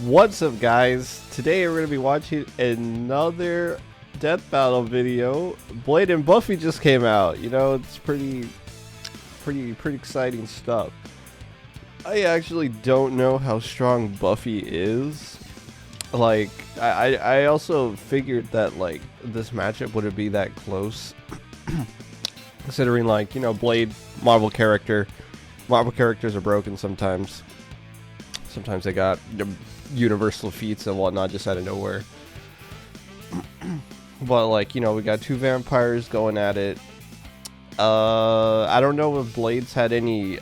What's up, guys? Today we're gonna be watching another death battle video. Blade and Buffy just came out. You know, it's pretty exciting stuff. I actually don't know how strong Buffy is. Like, I also figured that like this matchup wouldn't be that close, considering like, you know, Blade, Marvel characters are broken sometimes. Sometimes they got universal feats and whatnot just out of nowhere. But like, you know, we got two vampires going at it. I don't know if Blade's had any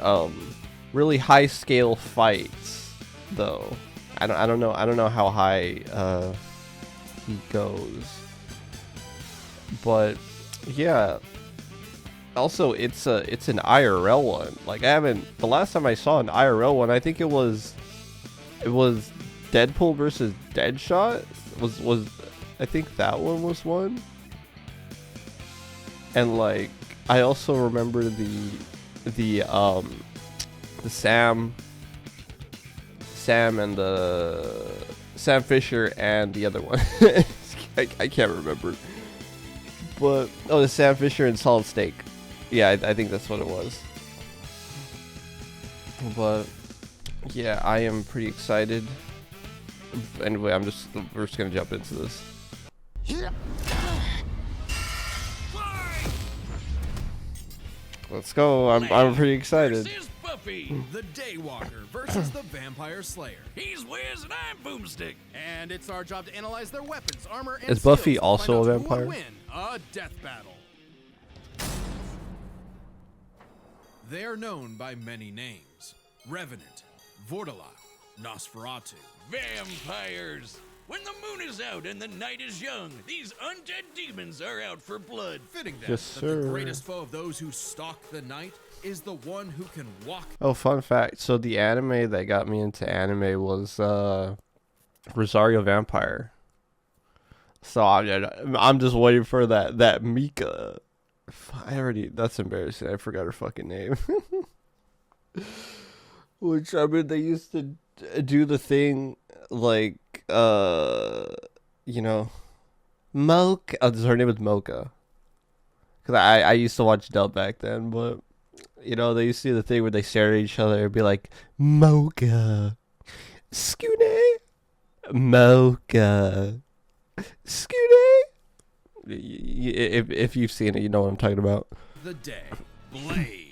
really high scale fights though. I don't know how high he goes. But yeah. Also, it's an IRL one. Like, the last time I saw an IRL one, I think it was Deadpool versus Deadshot. Was I think that one was one. And like, I also remember the Sam and the Sam Fisher and the other one. I can't remember. But the Sam Fisher and Solid Snake. Yeah, I think that's what it was. But yeah, I am pretty excited. Anyway, we're just gonna jump into this. Let's go. I'm pretty excited. This is Buffy, the Daywalker versus the Vampire Slayer. He's Wiz and I'm Boomstick, and it's our job to analyze their weapons, armor, and Is Buffy skills to also find a out who vampire? would win a death battle. They are known by many names: Revenant, Vortala, Nosferatu. Vampires! When the moon is out and the night is young, these undead demons are out for blood. Fitting then Yes, that sir. the greatest foe of those who stalk the night is the one who can walk. Oh, fun fact. So the anime that got me into anime was Rosario Vampire. So I'm just waiting for that Mika. That's embarrassing. I forgot her fucking name. Which, I mean, they used to do the thing like, you know, Mocha. Oh, her name was Mocha. Because I used to watch dub back then, but, you know, they used to do the thing where they stare at each other and be like, Mocha, Skune, Mocha, Skune. If you've seen it, you know what I'm talking about. The day. Blade.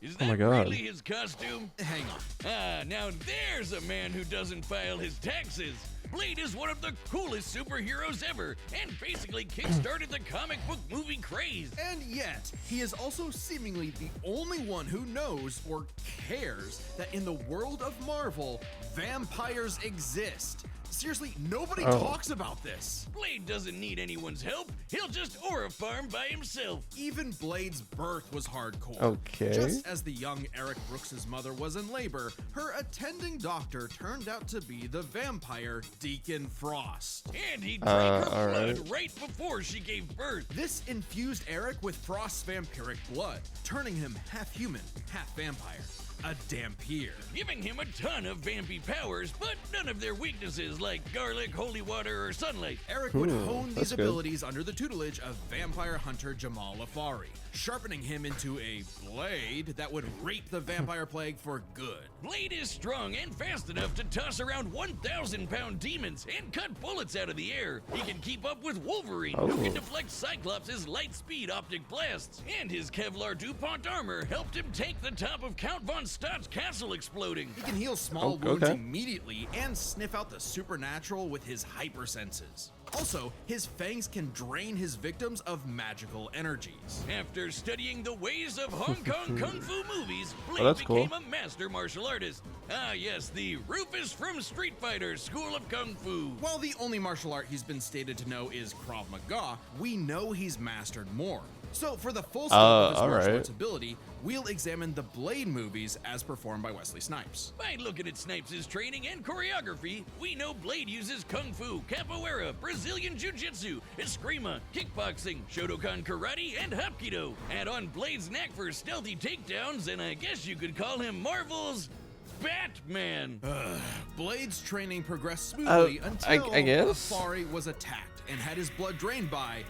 Is that my God. really his costume? Hang on. Now there's a man who doesn't file his taxes. Blade is one of the coolest superheroes ever, and basically kickstarted the comic book movie craze. And yet, he is also seemingly the only one who knows or cares that in the world of Marvel, vampires exist. Seriously, nobody talks about this. Blade doesn't need anyone's help. He'll just aura farm by himself. Even Blade's birth was hardcore. Okay. Just as the young Eric Brooks' mother was in labor, her attending doctor turned out to be the vampire Deacon Frost. And he drank her blood right before she gave birth. This infused Eric with Frost's vampiric blood, turning him half human, half vampire. A Dampier, giving him a ton of vampy powers, but none of their weaknesses like garlic, holy water, or sunlight. Eric would hone these abilities under the tutelage of vampire hunter Jamal Afari, sharpening him into a blade that would rape the vampire plague for good. Blade is strong and fast enough to toss around 1,000-pound demons and cut bullets out of the air. He can keep up with Wolverine, who can deflect Cyclops' light-speed optic blasts, and his Kevlar DuPont armor helped him take the top of Count Von Stott's castle exploding. He can heal small wounds immediately and sniff out the supernatural with his hypersenses. Also, his fangs can drain his victims of magical energies. After studying the ways of Hong Kong Kung Fu movies, Blade became a master martial artist. Ah yes, the Rufus from Street Fighter School of Kung Fu. While the only martial art he's been stated to know is Krav Maga, we know he's mastered more. So for the full scope of his martial arts ability, we'll examine the Blade movies as performed by Wesley Snipes. By looking at Snipes' training and choreography, we know Blade uses Kung Fu, Capoeira, Brazilian Jiu-Jitsu, Eskrima, Kickboxing, Shotokan Karate, and Hapkido. Add on Blade's knack for stealthy takedowns, and I guess you could call him Marvel's Batman. Blade's training progressed smoothly until I guess. Afari was attacked and had his blood drained by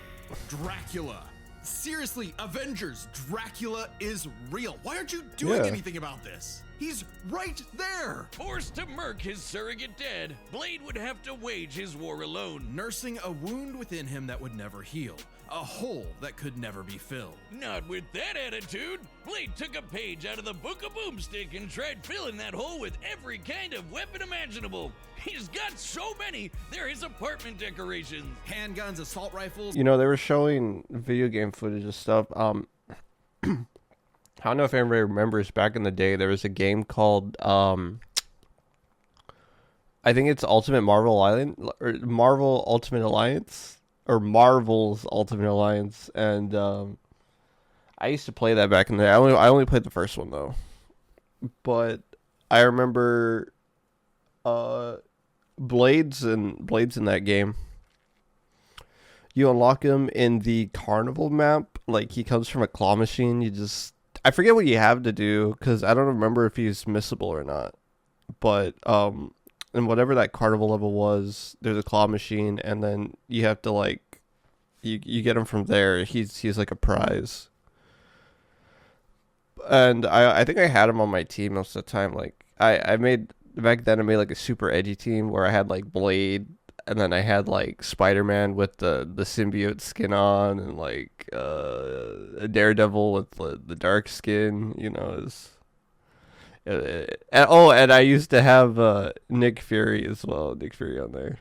Dracula. Seriously, Avengers, Dracula is real. Why aren't you doing anything about this? He's right there! Forced to murk his surrogate dad, Blade would have to wage his war alone. Nursing a wound within him that would never heal. A hole that could never be filled. Not with that attitude. Blade took a page out of the Book of Boomstick and tried filling that hole with every kind of weapon imaginable. He's got so many, they're his apartment decorations. Handguns, assault rifles. You know, they were showing video game footage of stuff. I don't know if anybody remembers back in the day, there was a game called, I think it's Ultimate Marvel Island, or Marvel Ultimate Alliance, or Marvel's Ultimate Alliance, and I used to play that back in the day. I only played the first one, though. But I remember Blades in that game. You unlock him in the carnival map. Like, he comes from a claw machine. I forget what you have to do, because I don't remember if he's missable or not. But, and whatever that carnival level was, there's a claw machine, and then you have to, like, you get him from there. He's like a prize. And I think I had him on my team most of the time. Like, I made, back then I made, like, a super edgy team where I had, like, Blade, and then I had, like, Spider-Man with the symbiote skin on, and, like, a Daredevil with the dark skin, you know. And I used to have Nick Fury as well. Nick Fury on there.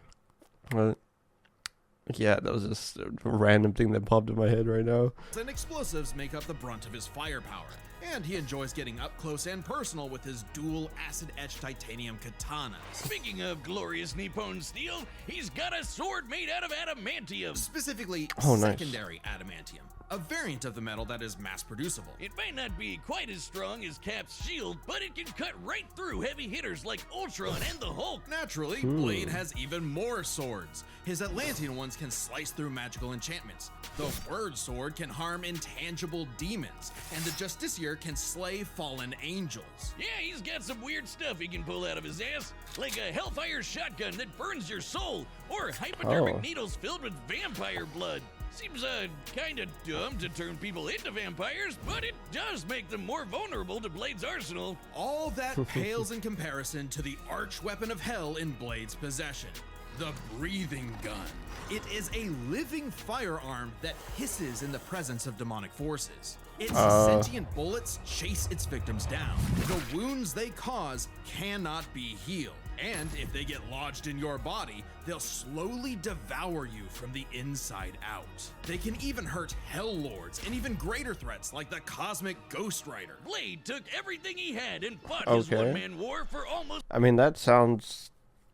Yeah, that was just a random thing that popped in my head right now. And explosives make up the brunt of his firepower. And he enjoys getting up close and personal with his dual acid-etched titanium katana. Speaking of glorious Nippon steel, he's got a sword made out of adamantium. Specifically, nice. secondary adamantium. A variant of the metal that is mass-producible. It might not be quite as strong as Cap's shield, but it can cut right through heavy hitters like Ultron and the Hulk. Naturally, Blade has even more swords. His Atlantean ones can slice through magical enchantments. The Word Sword can harm intangible demons, and the Justiciar can slay fallen angels. Yeah, he's got some weird stuff he can pull out of his ass, like a Hellfire shotgun that burns your soul, or hypodermic needles filled with vampire blood. Seems kinda dumb to turn people into vampires, but it does make them more vulnerable to Blade's arsenal. All that pales in comparison to the arch weapon of hell in Blade's possession, the breathing gun. It is a living firearm that hisses in the presence of demonic forces. Its sentient bullets chase its victims down. The wounds they cause cannot be healed. And if they get lodged in your body, they'll slowly devour you from the inside out. They can even hurt Hell Lords and even greater threats like the Cosmic Ghost Rider. Blade took everything he had and fought his one-man war for almost... I mean, that sounds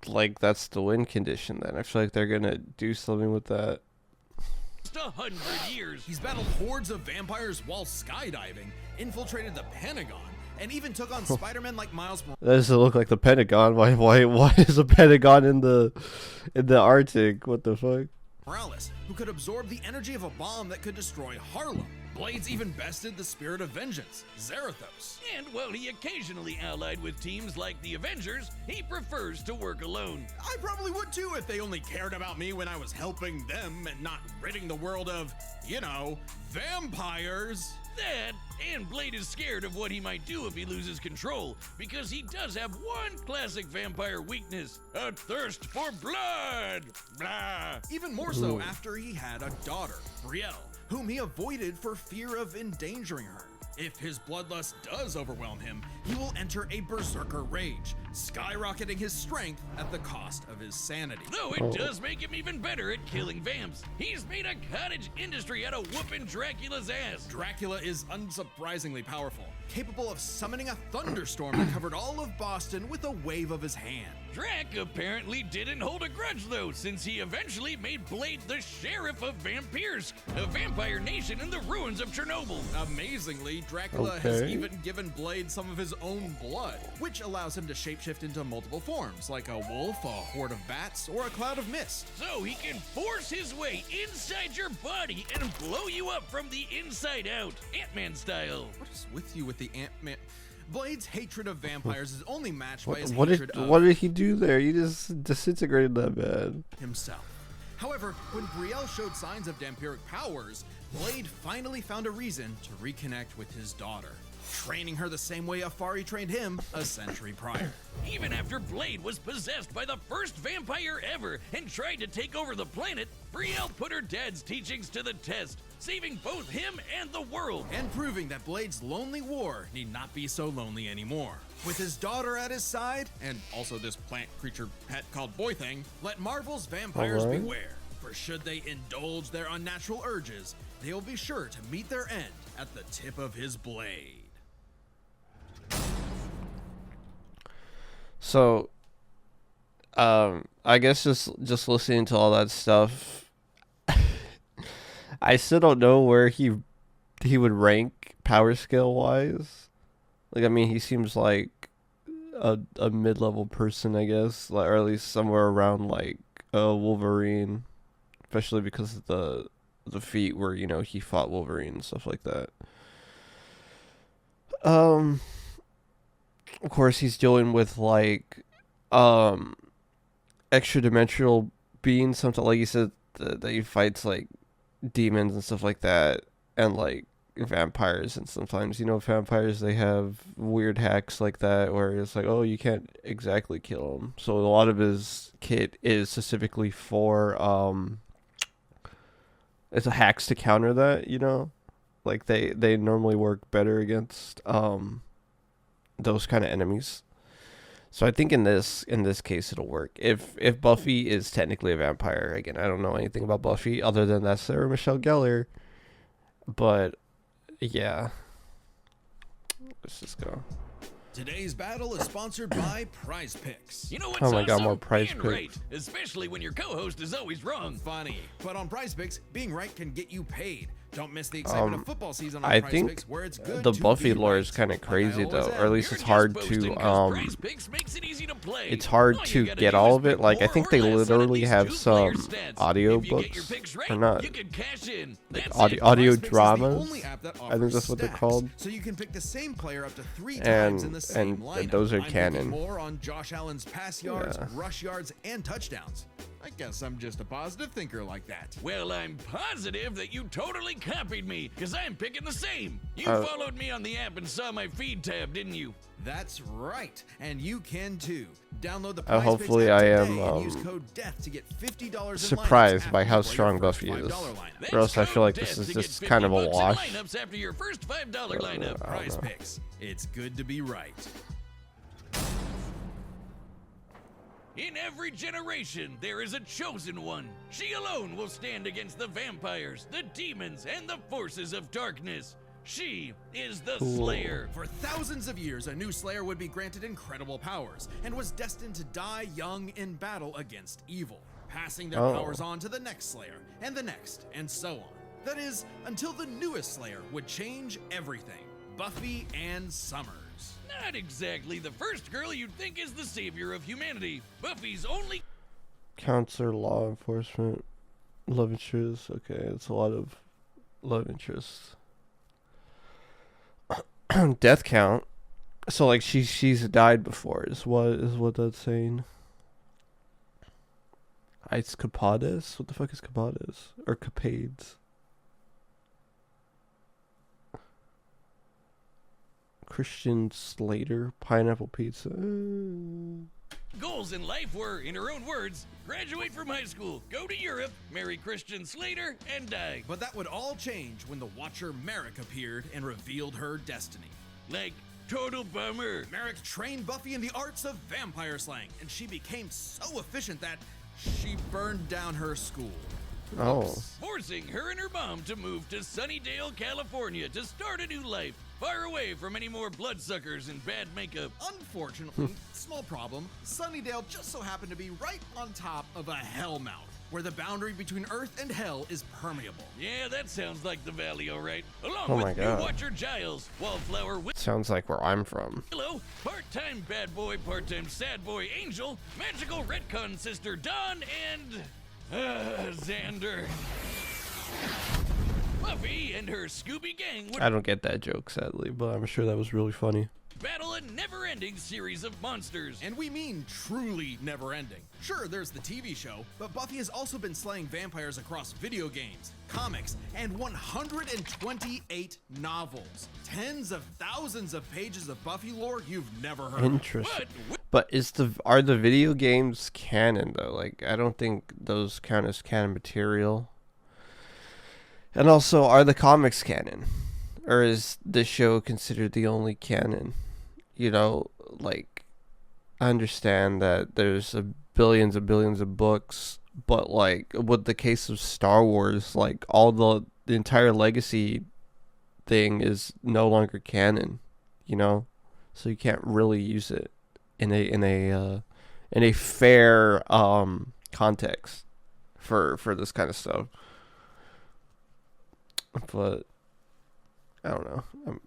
like that's the win condition then. I feel like they're gonna do something with that. 100 years. He's battled hordes of vampires while skydiving, infiltrated the Pentagon, and even took on Spider-Man like Miles Morales. That doesn't look like the Pentagon. Why is a Pentagon in the Arctic? What the fuck? Morales, who could absorb the energy of a bomb that could destroy Harlem. Blades even bested the spirit of vengeance, Zarathos. And while he occasionally allied with teams like the Avengers, he prefers to work alone. I probably would too if they only cared about me when I was helping them and not ridding the world of, you know, vampires. That, and Blade is scared of what he might do if he loses control, because he does have one classic vampire weakness: a thirst for blood. Blah. Even more so after he had a daughter, Brielle, whom he avoided for fear of endangering her. If his bloodlust does overwhelm him, he will enter a berserker rage, skyrocketing his strength at the cost of his sanity. Though it does make him even better at killing vamps. He's made a cottage industry out of whooping Dracula's ass. Dracula is unsurprisingly powerful, capable of summoning a thunderstorm that covered all of Boston with a wave of his hand. Drac apparently didn't hold a grudge though, since he eventually made Blade the sheriff of Vampires, a vampire nation in the ruins of Chernobyl. Amazingly, Dracula has even given Blade some of his own blood, which allows him to shapeshift into multiple forms, like a wolf, a horde of bats, or a cloud of mist. So he can force his way inside your body and blow you up from the inside out, Ant-Man style. What is with you with the Ant-Man? Blade's hatred of vampires is only matched by his What hatred what of did he do there? He just disintegrated that man. himself. However, when Brielle showed signs of vampiric powers, Blade finally found a reason to reconnect with his daughter, training her the same way Afari trained him a century prior. Even after Blade was possessed by the first vampire ever and tried to take over the planet, Brielle put her dad's teachings to the test, saving both him and the world. And proving that Blade's lonely war need not be so lonely anymore. With his daughter at his side, and also this plant creature pet called Boy Thing, let Marvel's vampires Alright. beware. For should they indulge their unnatural urges, they will be sure to meet their end at the tip of his blade. So, I guess just listening to all that stuff, I still don't know where he would rank power scale wise. Like, I mean, he seems like a mid-level person, I guess, like, or at least somewhere around like Wolverine, especially because of the feat where, you know, he fought Wolverine and stuff like that. Of course, he's dealing with like extra dimensional beings, something like you said that he fights like demons and stuff like that, and like vampires. And sometimes, you know, vampires, they have weird hacks like that where it's like, oh, you can't exactly kill them. So a lot of his kit is specifically for it's a hacks to counter that, you know, like they normally work better against those kind of enemies. So I think in this case it'll work. If Buffy is technically a vampire, again, I don't know anything about Buffy other than that's Sarah Michelle Gellar, but yeah, let's just go. Today's battle is sponsored by Prize Picks. You know what's Oh my God, awesome? more Prize Being Picks. right, especially when your co-host is always wrong. Funny, but on Prize Picks, being right can get you paid. Don't miss the excitement of football season on I Prize think Picks, where it's good the to Buffy be lore right. is kind of Like I crazy always though, am. or at least You're it's just hard boasting to 'cause Prize Picks makes it easy to play. it's hard All you to gotta get do all is of it. pick Like I more think or they less on at literally least have two some players' stats. audio If you get your books picks right, or not, you can cash in. That's audio, it. audio Prize Picks is the dramas. only app that I think offers that's what they're stacks, called. So you can pick the same player up to 3 And- times in the same and lineup. those are I'm picking canon. more on Josh Allen's pass yards, Yeah. rush yards, and touchdowns. I guess I'm just a positive thinker like that. Well, I'm positive that you totally copied me, because I'm picking the same. You Uh, followed me on the app and saw my feed tab, didn't you? That's right, and you can too. Download the Prize hopefully Picks app I today am, and use code DEATH to get $50 in surprised lineups by after how you play strong your first Buffy is. $5 lineup. That's Or else I code feel like DEATH this is to get just kind of a 50 bucks in wash. lineups after your first $5 lineup. I don't Prize know. Picks. It's good to be right. In every generation, there is a chosen one. She alone will stand against the vampires, the demons, and the forces of darkness. She is the Slayer. For thousands of years, a new Slayer would be granted incredible powers and was destined to die young in battle against evil, passing their Oh. powers on to the next Slayer, and the next, and so on. That is, until the newest Slayer would change everything. Buffy Ann Summers. Not exactly the first girl you'd think is the savior of humanity. Buffy's only Counselor, law enforcement, love interests. Okay, it's a lot of love interests. Death count. So like she's died before is what that's saying. It's Capades? What the fuck is Capades? Or Capades? Christian Slater, pineapple pizza. goals in life were, in her own words, graduate from high school, go to Europe, marry Christian Slater, and die. But that would all change when the Watcher Merrick appeared and revealed her destiny. Like, total bummer. Merrick trained Buffy in the arts of vampire slang, and she became so efficient that she burned down her school. Oh. Forcing her and her mom to move to Sunnydale, California to start a new life, far away from any more bloodsuckers and bad makeup. Unfortunately, small problem, Sunnydale just so happened to be right on top of a hellmouth, where the boundary between Earth and Hell is permeable. Yeah, that sounds like the valley, all right. Along Oh my with new God. Watcher Giles, Wallflower Sounds like where I'm from. Willow, part-time bad boy, part-time sad boy Angel, magical retcon sister Dawn, and Xander. Buffy and her Scooby gang would I don't get that joke, sadly, but I'm sure that was really funny. battle a never-ending series of monsters. And we mean truly never-ending. Sure, there's the TV show, but Buffy has also been slaying vampires across video games, comics, and 128 novels. Tens of thousands of pages of Buffy lore you've never heard of. Interesting. But are the video games canon though? Like, I don't think those count as canon material. And also, are the comics canon? Or is this show considered the only canon? You know, like, I understand that there's billions and billions of books, but like, with the case of Star Wars, like, all the entire legacy thing is no longer canon, you know? So you can't really use it in a fair context for this kind of stuff. But I don't know,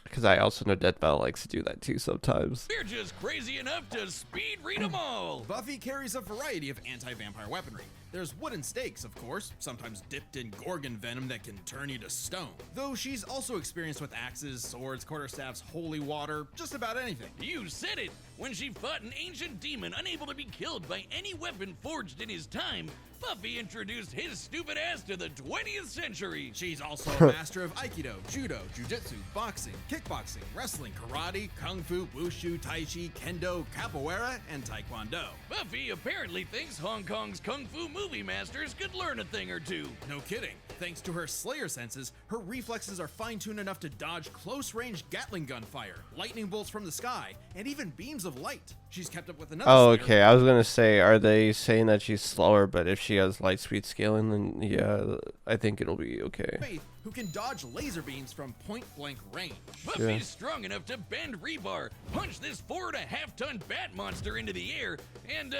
because I also know Death Battle likes to do that too sometimes. We're just crazy enough to speed read them all. Buffy carries a variety of anti-vampire weaponry. There's wooden stakes, of course, sometimes dipped in gorgon venom that can turn you to stone. Though she's also experienced with axes, swords, quarterstaffs, holy water, just about anything. You said it! When she fought an ancient demon unable to be killed by any weapon forged in his time, Buffy introduced his stupid ass to the 20th century. She's also a master of Aikido, Judo, Jiu-Jitsu, boxing, kickboxing, wrestling, karate, kung fu, wushu, tai chi, kendo, capoeira, and taekwondo. Buffy apparently thinks Hong Kong's kung fu movie masters could learn a thing or two. No kidding. Thanks to her Slayer senses, her reflexes are fine-tuned enough to dodge close-range Gatling gun fire, lightning bolts from the sky, and even beams of light. She's kept up with another Oh, Slayer. okay. I was gonna say, are they saying that she's slower, but if she has light speed scaling, then yeah, I think it'll be okay. Faith, who can dodge laser beams from point-blank range. Buffy's strong enough to bend rebar, punch this 4.5-ton bat monster into the air, and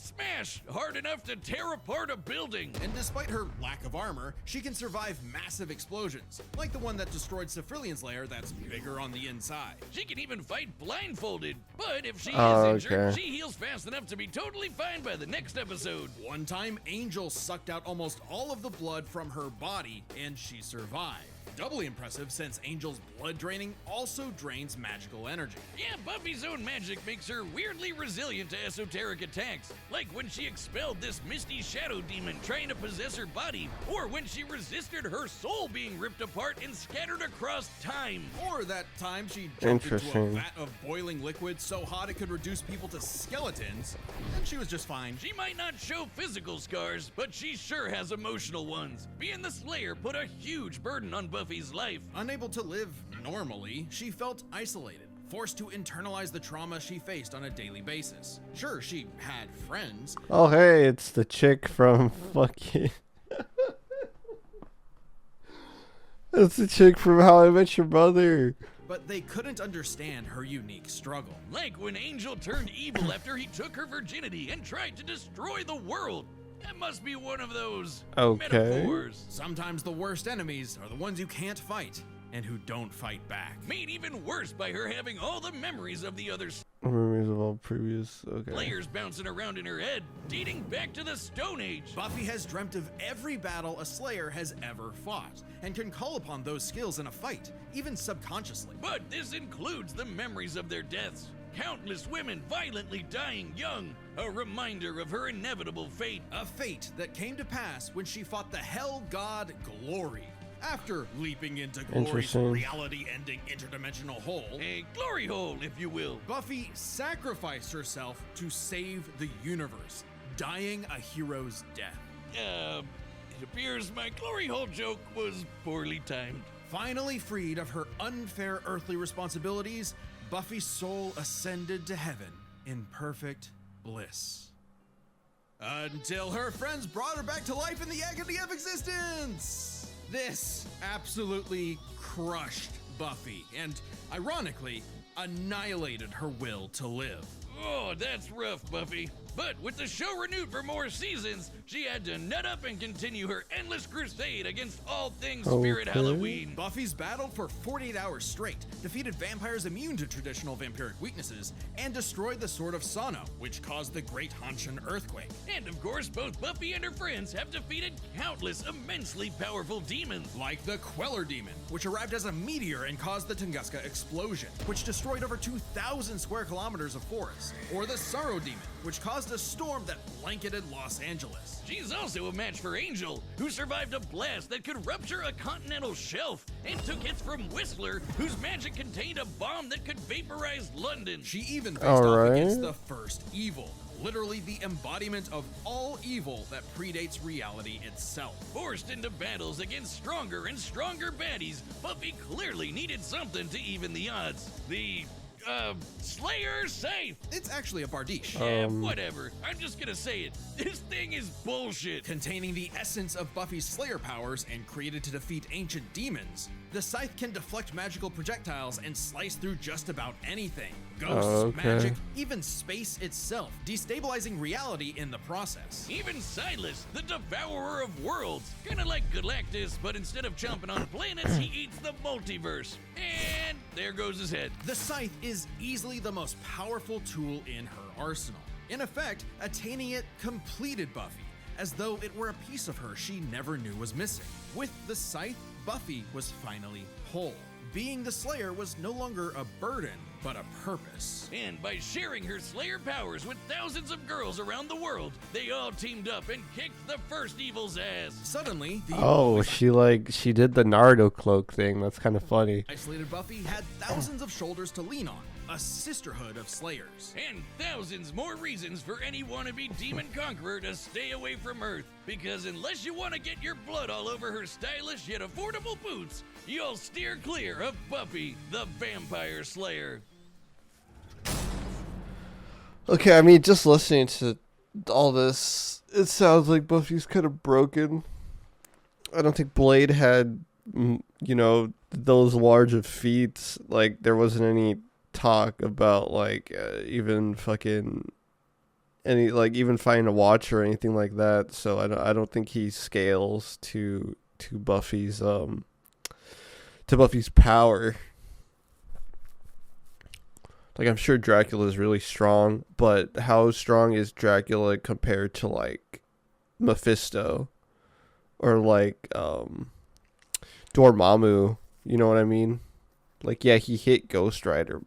smash hard enough to tear apart a building. And despite her lack of armor, she can survive massive explosions, like the one that destroyed Cephalian's lair that's bigger on the inside. She can even fight blindfolded, but if she is Oh, injured, okay. she heals fast enough to be totally fine by the next episode. One time, Angel sucked out almost all of the blood from her body, and she survived. Doubly impressive since Angel's blood draining also drains magical energy. Yeah, Buffy's own magic makes her weirdly resilient to esoteric attacks, like when she expelled this misty shadow demon trying to possess her body, or when she resisted her soul being ripped apart and scattered across time. Or that time she jumped into a Interesting. vat of boiling liquid so hot it could reduce people to skeletons, and she was just fine. She might not show physical scars, but she sure has emotional ones. Being the Slayer put a huge burden on Buffy's life. Unable to live normally, she felt isolated, forced to internalize the trauma she faced on a daily basis. Sure, she had friends, Oh, hey, it's the chick from fucking. It's the chick from How I Met Your Mother. but they couldn't understand her unique struggle. Like when Angel turned evil after he took her virginity and tried to destroy the world. That must be one of those Okay. metaphors. Sometimes the worst enemies are the ones you can't fight and who don't fight back. Made even worse by her having all the memories of the other Memories of all previous. Okay. Slayers bouncing around in her head, dating back to the Stone Age. Buffy has dreamt of every battle a Slayer has ever fought, and can call upon those skills in a fight, even subconsciously. But this includes the memories of their deaths. Countless women violently dying young, a reminder of her inevitable fate. A fate that came to pass when she fought the Hell God Glory. After leaping into Glory's Interesting. reality-ending interdimensional hole, A glory hole, if you will. Buffy sacrificed herself to save the universe, dying a hero's death. It appears my glory hole joke was poorly timed. Finally freed of her unfair earthly responsibilities, Buffy's soul ascended to heaven in perfect bliss. Until her friends brought her back to life in the agony of existence! This absolutely crushed Buffy and, ironically, annihilated her will to live. Oh, that's rough, Buffy. But with the show renewed for more seasons, she had to nut up and continue her endless crusade against all things Spirit Halloween. Buffy's battled for 48 hours straight, defeated vampires immune to traditional vampiric weaknesses, and destroyed the Sword of Sano, which caused the Great Hanshin earthquake. And of course, both Buffy and her friends have defeated countless immensely powerful demons. Like the Queller Demon, which arrived as a meteor and caused the Tunguska explosion, which destroyed over 2,000 square kilometers of forest. Or the Sorrow Demon, which caused a storm that blanketed Los Angeles. She's also a match for Angel, who survived a blast that could rupture a continental shelf, and took hits from Whistler, whose magic contained a bomb that could vaporize London. She even faced off against the first evil, literally the embodiment of all evil that predates reality itself. Forced into battles against stronger and stronger baddies, Buffy clearly needed something to even the odds. The Slayer safe. It's actually a Bardiche. Yeah, whatever. I'm just gonna say it. This thing is bullshit. Containing the essence of Buffy's Slayer powers and created to defeat ancient demons, the scythe can deflect magical projectiles and slice through just about anything. Ghosts, magic, even space itself, destabilizing reality in the process. Even Silas, the devourer of worlds, kinda like Galactus, but instead of chomping on planets, he eats the multiverse. And there goes his head. The scythe is easily the most powerful tool in her arsenal. In effect, attaining it completed Buffy, as though it were a piece of her she never knew was missing. With the scythe, Buffy was finally whole. Being the Slayer was no longer a burden, but a purpose. And by sharing her Slayer powers with thousands of girls around the world, they all teamed up and kicked the first evil's ass. Suddenly, she did the Naruto cloak thing. That's kind of funny. Isolated Buffy had thousands of shoulders to lean on, a sisterhood of Slayers. And thousands more reasons for any wannabe demon conqueror to stay away from Earth. Because unless you want to get your blood all over her stylish yet affordable boots, you'll steer clear of Buffy, the Vampire Slayer. Okay, I mean, just listening to all this, it sounds like Buffy's kind of broken. I don't think Blade had, those large of feats. Like, there wasn't any talk about, even finding a watch or anything like that. So I don't think he scales to Buffy's power. Like, I'm sure Dracula is really strong, but how strong is Dracula compared to, Mephisto? Or, Dormammu, you know what I mean? Yeah, he hit Ghost Rider,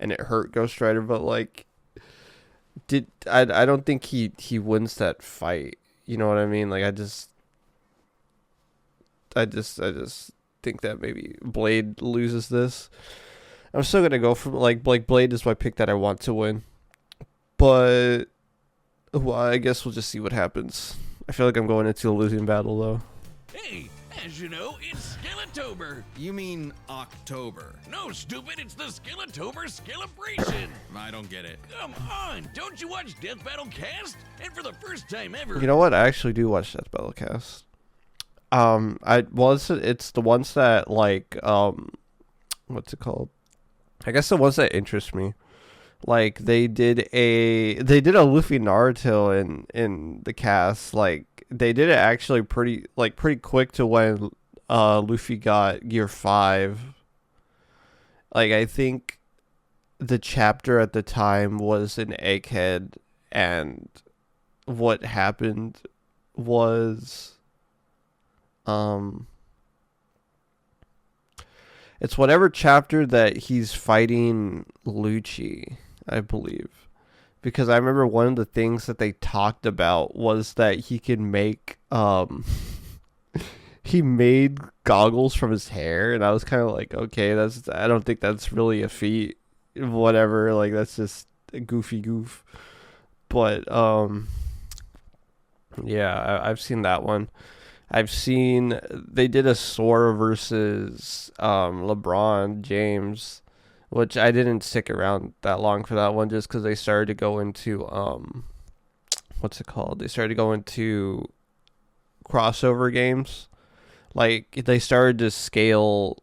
and it hurt Ghost Rider, but, I don't think he wins that fight, you know what I mean? I just think that maybe Blade loses this. I'm still gonna go for Blade is my pick that I want to win, but I guess we'll just see what happens. I feel like I'm going into a losing battle though. Hey, as you know, it's Skelletober. You mean October? No, stupid, it's the Skelletober Celebration. I don't get it. Come on, don't you watch Death Battle Cast? And for the first time ever. You know what? I actually do watch Death Battle Cast. It's the ones that what's it called? I guess the ones that interest me. They did a Luffy Naruto in the cast. They did it actually pretty quick to when Luffy got Gear 5. I think the chapter at the time was an Egghead, and what happened was it's whatever chapter that he's fighting Lucci, I believe. Because I remember one of the things that they talked about was that he could make he made goggles from his hair, and I was kind of okay, I don't think that's really a feat. Whatever, that's just a goofy goof. But yeah, I've seen that one. I've seen they did a Sora versus LeBron James, which I didn't stick around that long for that one just because they started to go into what's it called? They started to go into crossover games. They started to scale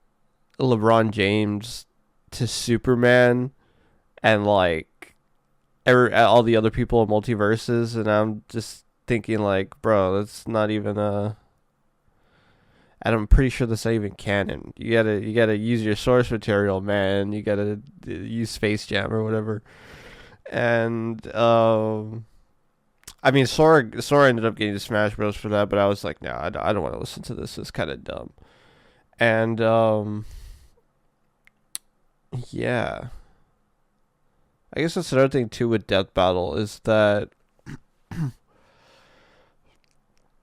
LeBron James to Superman, and all the other people in multiverses, and I'm just thinking like, bro, that's not even and I'm pretty sure that's not even canon. You gotta use your source material, man. You gotta use Space Jam or whatever. And I mean, Sora ended up getting the Smash Bros for that, but I was like, no, I don't want to listen to this. It's kind of dumb. And yeah, I guess that's another thing too with Death Battle is that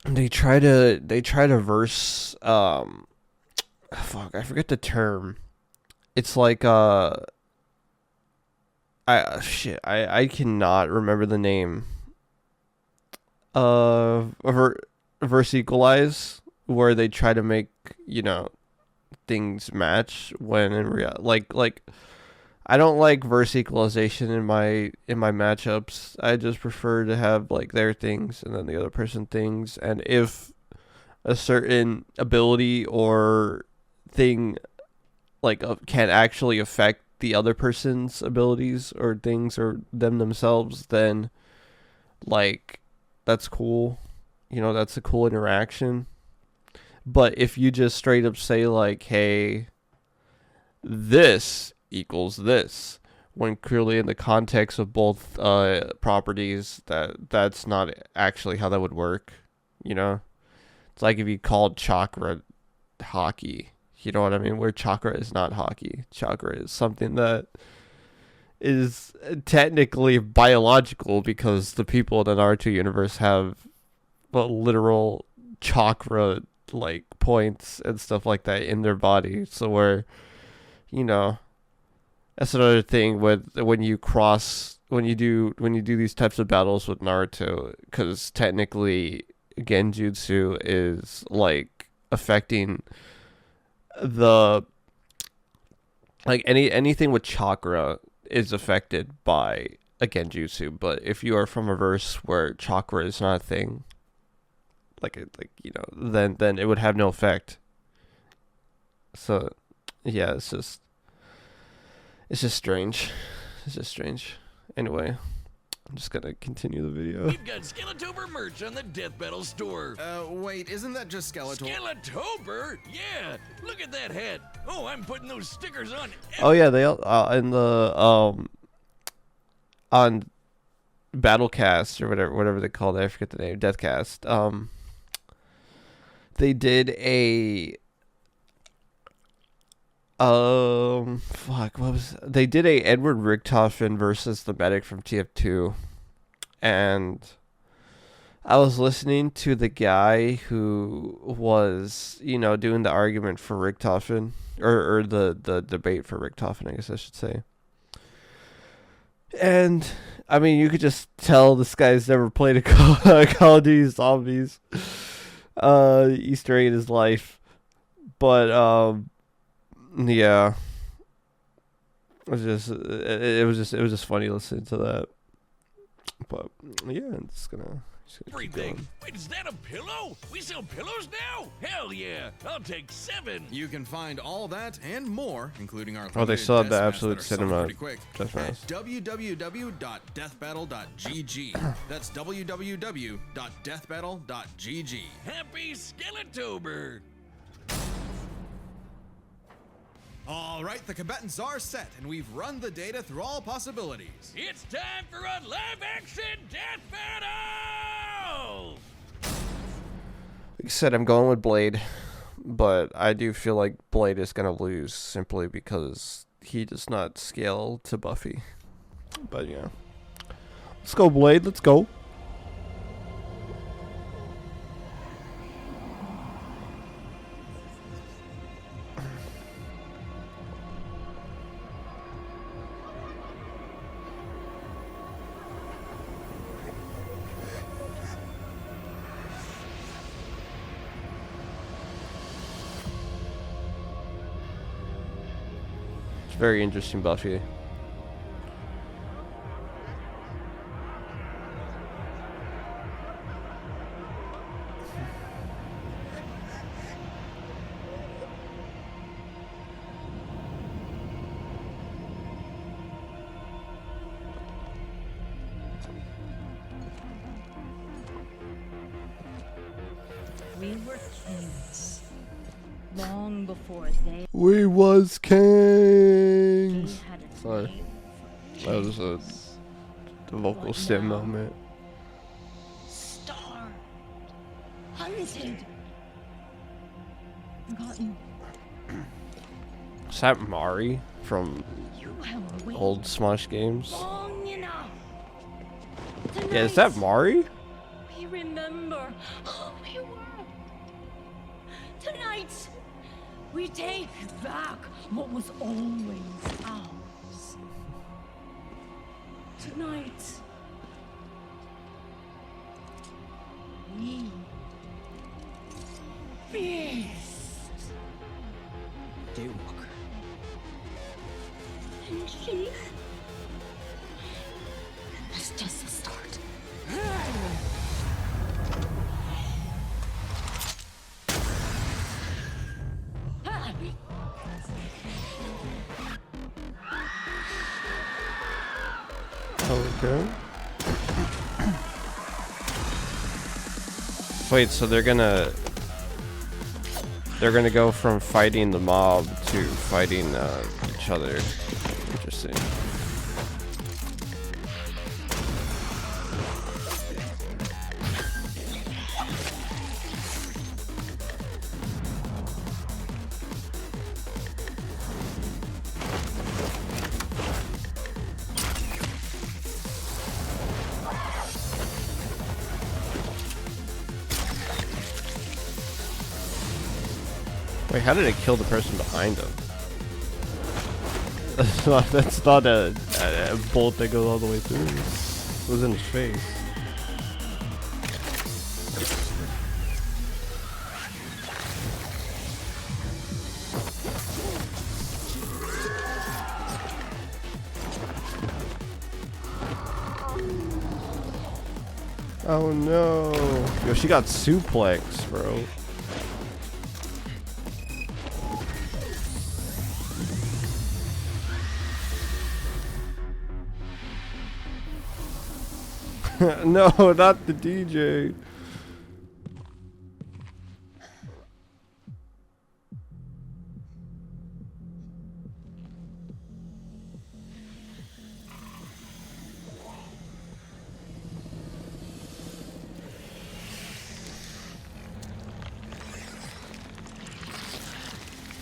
they try to verse fuck, I forget the term. It's like I cannot remember the name. Verse equalize, where they try to make, things match when in real, like I don't like verse equalization in my matchups. I just prefer to have like their things and then the other person things, and if a certain ability or thing like can actually affect the other person's abilities or things or them themselves, then like that's cool. That's a cool interaction. But if you just straight up say like, hey, this equals this, when clearly in the context of both properties that's not actually how that would work. It's like if you called chakra hockey, you know what I mean, where chakra is not hockey. Chakra is something that is technically biological, because the people in the Naruto universe have literal chakra like points and stuff like that in their body. So where, that's another thing with when you do these types of battles with Naruto, because technically Genjutsu is like affecting the anything with chakra is affected by a Genjutsu. But if you are from a verse where chakra is not a thing, then it would have no effect. So yeah, it's just strange. It's just strange. Anyway, I'm just gonna continue the video. We've got Skeletober merch on the Death Battle store. Wait, isn't that just Skeletor? Skeletober? Yeah, look at that hat. Oh, I'm putting those stickers on. Oh yeah, they all in the on Battlecast or whatever they call it. I forget the name. Deathcast. They did a they did a Edward Richtofen versus the medic from TF2, and I was listening to the guy who was doing the argument for Richtofen, or the debate for Richtofen, I guess I should say. And I mean, you could just tell this guy's never played a Call of Duty Zombies Easter egg in his life, but yeah, it was just funny listening to that. But yeah, I'm just gonna keep going. Wait, is that a pillow? We sell pillows now? Hell yeah, I'll take 7. You can find all that and more, including our they still have the Absolute Cinema Cinema pretty quick Death at Mask. www.deathbattle.gg. That's www.deathbattle.gg. Happy Skeletober! All right, the combatants are set, and we've run the data through all possibilities. It's time for a live-action death battle! Like I said, I'm going with Blade, but I do feel like Blade is gonna lose simply because he does not scale to Buffy. But yeah, let's go, Blade. Let's go. Very interesting, Buffy. We were kings. Long before they We was kings. had a Sorry. name for That was a the vocal But stim now- moment. starved, hunted, forgotten. Is that Mari from You have waited old Smosh games? long enough. Yeah, is that Tonight, Mari? we remember who we were. Tonight, we take back what was always ours. Tonight, we feast. Daywalker. And she. That's just the start. Okay. Wait, so they're gonna go from fighting the mob to fighting each other. Interesting. Wait, how did it kill the person behind him? That's not a bolt that goes all the way through. It was in his face. Oh no. Yo, she got suplex, bro. No, not the DJ.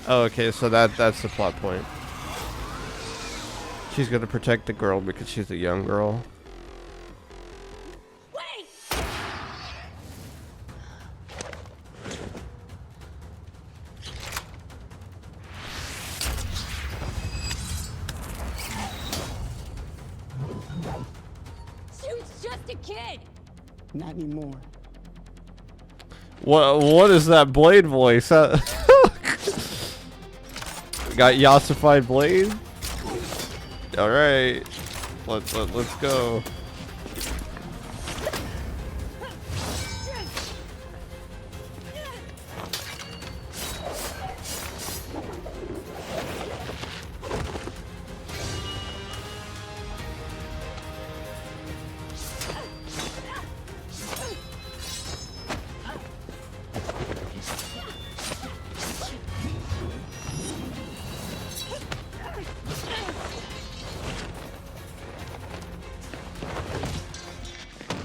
Oh, okay, so that's the plot point. She's gonna protect the girl because she's a young girl. Wait! Shoot's just a kid! Not anymore. What is that Blade voice? Got Yassified Blade? Alright. Let's go.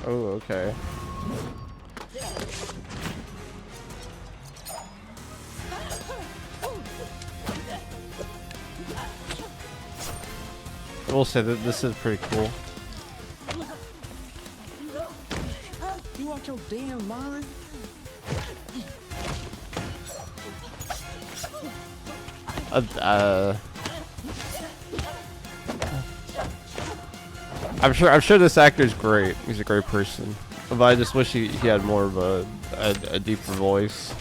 Oh, okay. I will say that this is pretty cool. You want your damn mind? I'm sure this actor's great. He's a great person. But I just wish he had more of a deeper voice.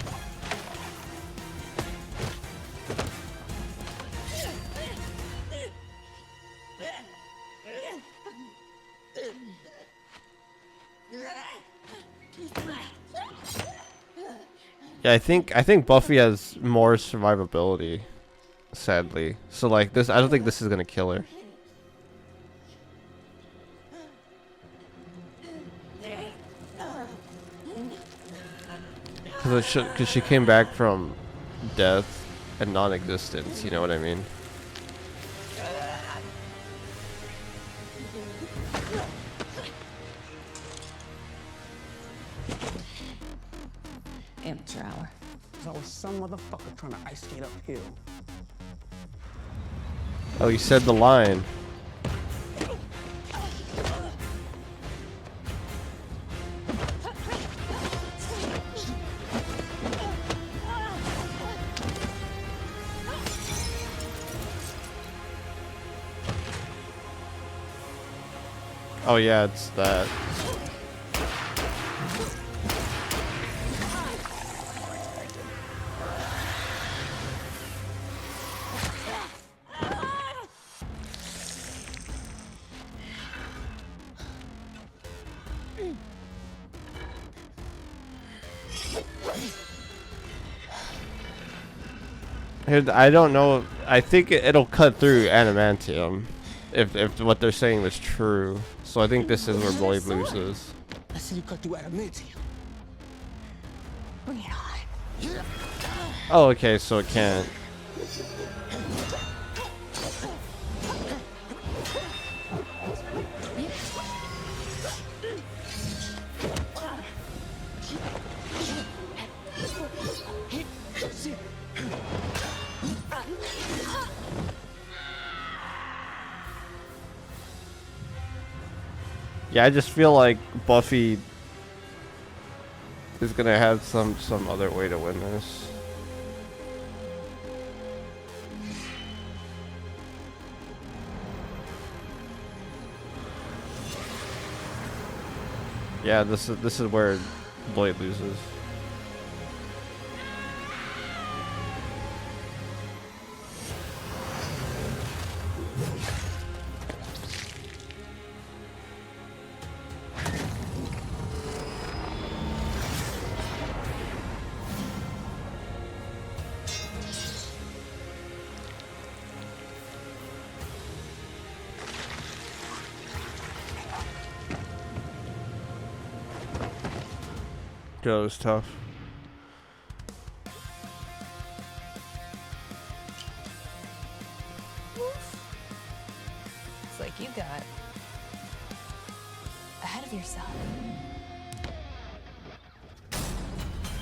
Yeah, I think Buffy has more survivability, sadly. So like this, I don't think this is gonna kill her. Because she came back from death and non-existence. You know what I mean? Amateur hour. There's always some motherfucker trying to ice skate uphill. Oh, you said the line. Oh yeah, it's that. I don't know. I think it'll cut through adamantium, if what they're saying was true. So I think this is where Blade loses. I see you cut through adamantium. Bring it on. Oh, okay, so it can't. Yeah, I just feel like Buffy is gonna have some other way to win this. Yeah, this is where Blade loses. That was tough. It's like you got ahead of yourself.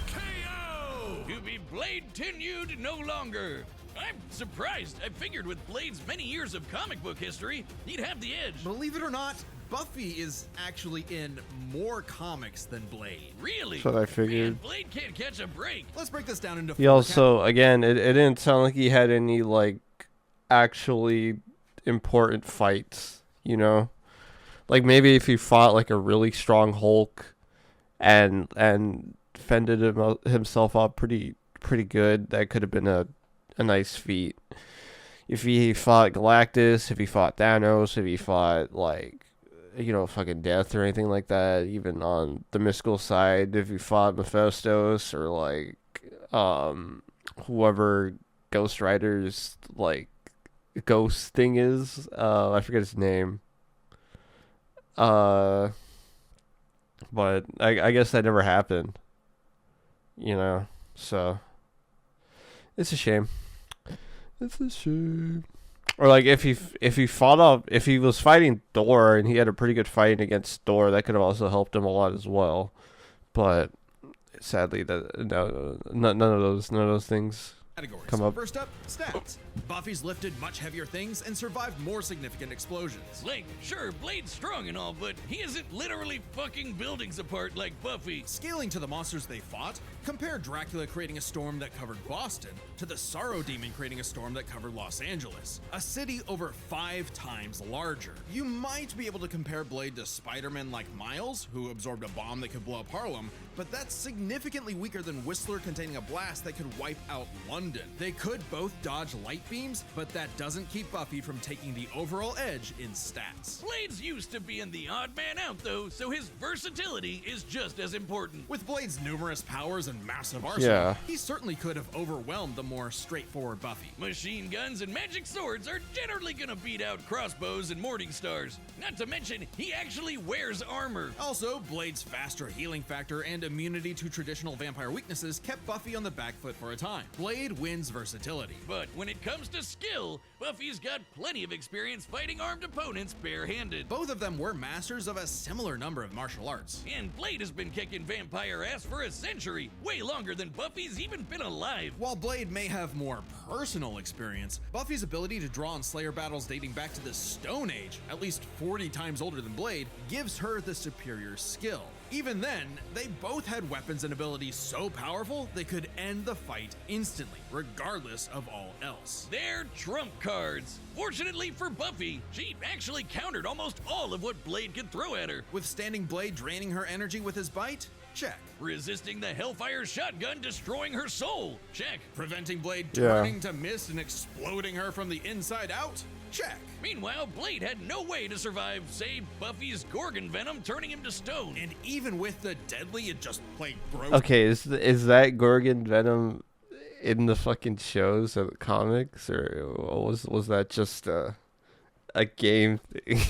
KO! To be Blade tenued no longer. I'm surprised. I figured with Blade's many years of comic book history, he'd have the edge. Believe it or not, Buffy is actually in more comics than Blade. Really? That's what I figured. Man, Blade can't catch a break. Let's break this down into He also, again, it didn't sound like he had any, like, actually important fights, you know? Like, maybe if he fought, like, a really strong Hulk and fended himself up pretty good, that could have been a nice feat. If he fought Galactus, if he fought Thanos, if he fought, like, you know, fucking Death or anything like that, even on the mystical side, if he fought Mephistos or, like, whoever Ghost Rider's, like, ghost thing is, I forget his name. But I guess that never happened, you know, so it's a shame. It's a shame. Or like if he was fighting Thor and he had a pretty good fight against Thor, that could have also helped him a lot as well. But sadly, none of those things categories. come up. First up, stats. Buffy's lifted much heavier things and survived more significant explosions. Like, sure, Blade's strong and all, but he isn't literally fucking buildings apart like Buffy. Scaling to the monsters they fought, compare Dracula creating a storm that covered Boston to the Sorrow Demon creating a storm that covered Los Angeles, a city over 5 times larger. You might be able to compare Blade to Spider-Man like Miles, who absorbed a bomb that could blow up Harlem, but that's significantly weaker than Whistler containing a blast that could wipe out London. doomed. They could both dodge light beams, but that doesn't keep Buffy from taking the overall edge in stats. Blade's used to being the odd man out, though, so his versatility is just as important. With Blade's numerous powers and massive arsenal, Yeah. he certainly could have overwhelmed the more straightforward Buffy. Machine guns and magic swords are generally gonna beat out crossbows and morning stars. Not to mention, he actually wears armor. Also, Blade's faster healing factor and immunity to traditional vampire weaknesses kept Buffy on the back foot for a time. Blade wins versatility. But when it comes to skill, Buffy's got plenty of experience fighting armed opponents barehanded. Both of them were masters of a similar number of martial arts. And Blade has been kicking vampire ass for a century, way longer than Buffy's even been alive. While Blade may have more personal experience, Buffy's ability to draw on Slayer battles dating back to the Stone Age, at least 40 times older than Blade, gives her the superior skill. Even then, they both had weapons and abilities so powerful they could end the fight instantly, regardless of all else. They're trump cards. Fortunately for Buffy, she actually countered almost all of what Blade could throw at her. Withstanding Blade draining her energy with his bite? Check. Resisting the Hellfire shotgun destroying her soul? Check. Preventing Blade Yeah. turning to mist and exploding her from the inside out? Check. Meanwhile, Blade had no way to survive, say, Buffy's Gorgon venom turning him to stone. And even with the deadly, it just plain broke. Okay, is that Gorgon Venom in the fucking shows or the comics, or was that just a game thing?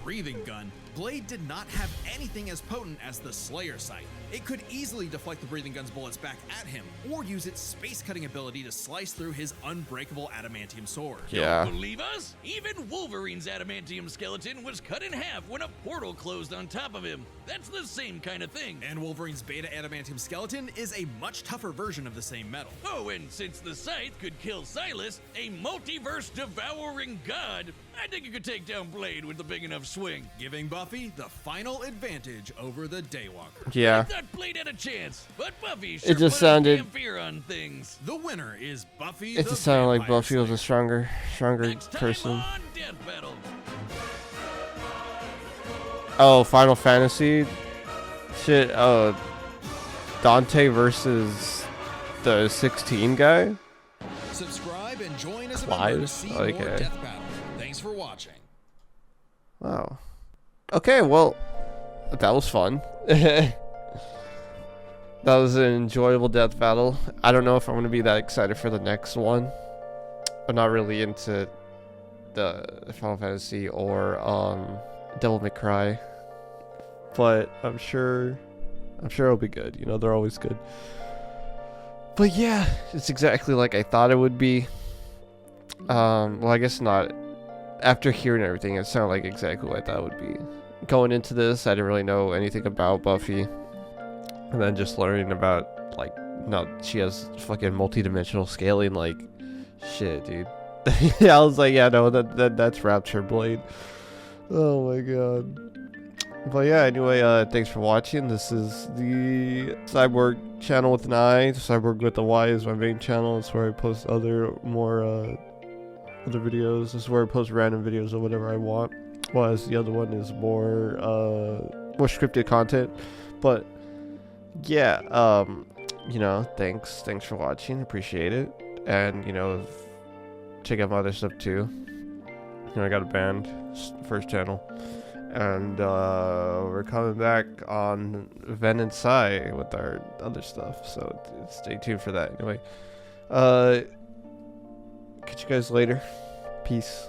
Breathing gun, Blade did not have anything as potent as the Slayer sight. It could easily deflect the breathing gun's bullets back at him, or use its space-cutting ability to slice through his unbreakable adamantium sword. Yeah. Believe us? Even Wolverine's adamantium skeleton was cut in half when a portal closed on top of him. That's the same kind of thing. And Wolverine's beta adamantium skeleton is a much tougher version of the same metal. Oh, and since the Scythe could kill Silas, a multiverse devouring god, I think you could take down Blade with a big enough swing. Giving Buffy the final advantage over the Daywalker. Yeah. I thought Blade had a chance, but Buffy sure It just put a sounded- damn fear on things. The winner is Buffy It the just sounded like Vampire Buffy was a Slayer. stronger Next time person. on Death Battle. Oh, Final Fantasy shit. Oh, Dante versus the 16 guy. Subscribe and join as a member to Clive? see more Okay. Death Battle. Thanks for watching. Wow. Okay, well, that was fun. That was an enjoyable death battle. I don't know if I'm going to be that excited for the next one. I'm not really into the Final Fantasy or Devil May Cry. But I'm sure it'll be good. You know, they're always good. But yeah, it's exactly like I thought it would be. Well, I guess not. After hearing everything, it sounded like exactly what I thought it would be. Going into this, I didn't really know anything about Buffy. And then just learning about, like, no, she has fucking multi-dimensional scaling, like, shit, dude. I was like, yeah, no, that's Rapture Blade. Oh my god. But yeah, anyway, thanks for watching. This is the Psiborg channel with an I. Psiborg with a Y is my main channel. It's where I post other videos. This is where I post random videos or whatever I want. Whereas the other one is more scripted content. But yeah, you know, thanks for watching. Appreciate it. And you know, check out my other stuff too. You know, I got a band, first channel. And we're coming back on Ven and Psy with our other stuff, so stay tuned for that. Anyway, catch you guys later. Peace.